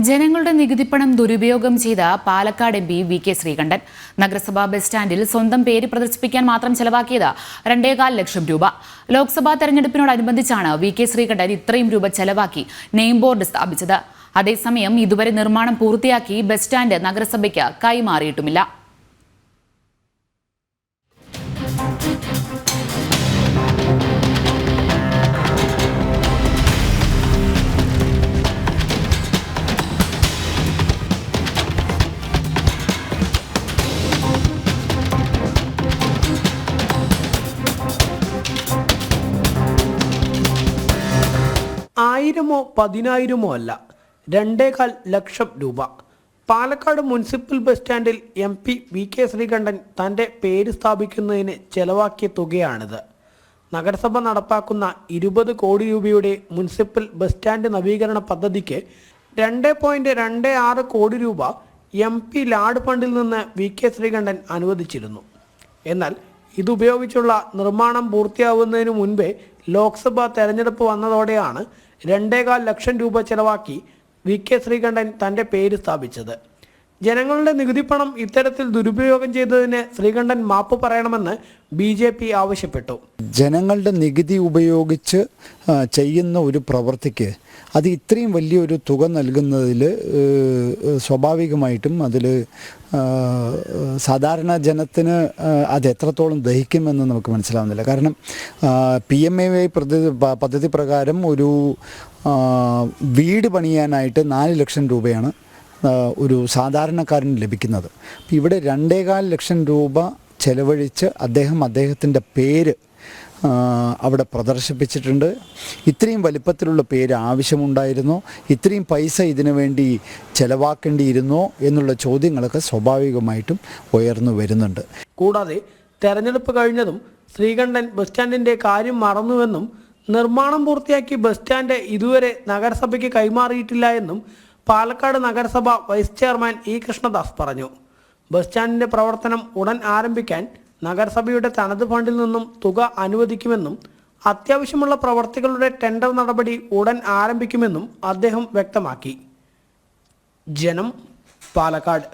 ജനങ്ങളുടെ നികുതിപ്പണം ദുരുപയോഗം ചെയ്ത പാലക്കാട് എം പി വി കെ ശ്രീകണ്ഠൻ നഗരസഭാ ബസ് സ്റ്റാൻഡിൽ സ്വന്തം പേര് പ്രദർശിപ്പിക്കാൻ മാത്രം ചെലവാക്കിയത് 2.25 ലക്ഷം രൂപ. ലോക്സഭാ തെരഞ്ഞെടുപ്പിനോടനുബന്ധിച്ചാണ് വി കെ ശ്രീകണ്ഠൻ ഇത്രയും രൂപ ചെലവാക്കി നെയിം ബോർഡ് സ്ഥാപിച്ചത്. അതേസമയം ഇതുവരെ നിർമ്മാണം പൂർത്തിയാക്കി ബസ് സ്റ്റാൻഡ് നഗരസഭയ്ക്ക് കൈമാറിയിട്ടുമില്ല. ആയിരമോ പതിനായിരമോ അല്ല, 2.25 ലക്ഷം രൂപ. പാലക്കാട് മുനിസിപ്പൽ ബസ് സ്റ്റാൻഡിൽ എം പി വി കെ ശ്രീകണ്ഠൻ തൻ്റെ പേര് സ്ഥാപിക്കുന്നതിന് ചെലവാക്കിയ തുകയാണിത്. നഗരസഭ നടപ്പാക്കുന്ന 20 കോടി രൂപയുടെ മുനിസിപ്പൽ ബസ് സ്റ്റാൻഡ് നവീകരണ പദ്ധതിക്ക് 2.26 കോടി രൂപ എം പി ലാഡ് ഫണ്ടിൽ നിന്ന് വി കെ ശ്രീകണ്ഠൻ അനുവദിച്ചിരുന്നു. എന്നാൽ ഇതുപയോഗിച്ചുള്ള നിർമ്മാണം പൂർത്തിയാവുന്നതിന് മുൻപേ ലോക്സഭാ തെരഞ്ഞെടുപ്പ് വന്നതോടെയാണ് 2.25 ലക്ഷം രൂപ ചെലവാക്കി വി കെ ശ്രീകണ്ഠൻ തൻ്റെ പേര് സ്ഥാപിച്ചത്. ജനങ്ങളുടെ നികുതിപ്പണം ഇത്തരത്തിൽ ദുരുപയോഗം ചെയ്തതിന് ശ്രീകണ്ഠൻ മാപ്പ് പറയണമെന്ന് BJP ആവശ്യപ്പെട്ടു. ജനങ്ങളുടെ നികുതി ഉപയോഗിച്ച് ചെയ്യുന്ന ഒരു പ്രവൃത്തിക്ക് അത് ഇത്രയും വലിയൊരു തുക നൽകുന്നതിൽ സ്വാഭാവികമായിട്ടും അതിൽ സാധാരണ ജനത്തിന് അത് എത്രത്തോളം ദഹിക്കുമെന്ന് നമുക്ക് മനസ്സിലാവുന്നില്ല. കാരണം PMAY പദ്ധതി പ്രകാരം ഒരു വീട് പണിയാനായിട്ട് 4 ലക്ഷം രൂപയാണ് ഒരു സാധാരണക്കാരന് ലഭിക്കുന്നത്. ഇവിടെ 2.25 ലക്ഷം രൂപ ചെലവഴിച്ച് അദ്ദേഹത്തിൻ്റെ പേര് അവിടെ പ്രദർശിപ്പിച്ചിട്ടുണ്ട്. ഇത്രയും വലിപ്പത്തിലുള്ള പേര് ആവശ്യമുണ്ടായിരുന്നോ? ഇത്രയും പൈസ ഇതിനു വേണ്ടി ചെലവാക്കേണ്ടിയിരുന്നോ എന്നുള്ള ചോദ്യങ്ങളൊക്കെ സ്വാഭാവികമായിട്ടും ഉയർന്നു വരുന്നുണ്ട്. കൂടാതെ തെരഞ്ഞെടുപ്പ് കഴിഞ്ഞതും ശ്രീകണ്ഠൻ ബസ് സ്റ്റാൻഡിൻ്റെ കാര്യം മറന്നുവെന്നും നിർമ്മാണം പൂർത്തിയാക്കി ബസ് സ്റ്റാൻഡ് ഇതുവരെ നഗരസഭയ്ക്ക് കൈമാറിയിട്ടില്ല എന്നും പാലക്കാട് നഗരസഭ വൈസ് ചെയർമാൻ E കൃഷ്ണദാസ് പറഞ്ഞു. ബസ് സ്റ്റാൻഡിൻ്റെ പ്രവർത്തനം ഉടൻ ആരംഭിക്കാൻ നഗരസഭയുടെ തനത് ഫണ്ടിൽ നിന്നും തുക അനുവദിക്കുമെന്നും അത്യാവശ്യമുള്ള പ്രവർത്തികളുടെ ടെൻഡർ നടപടി ഉടൻ ആരംഭിക്കുമെന്നും അദ്ദേഹം വ്യക്തമാക്കി. ജനം, പാലക്കാട്.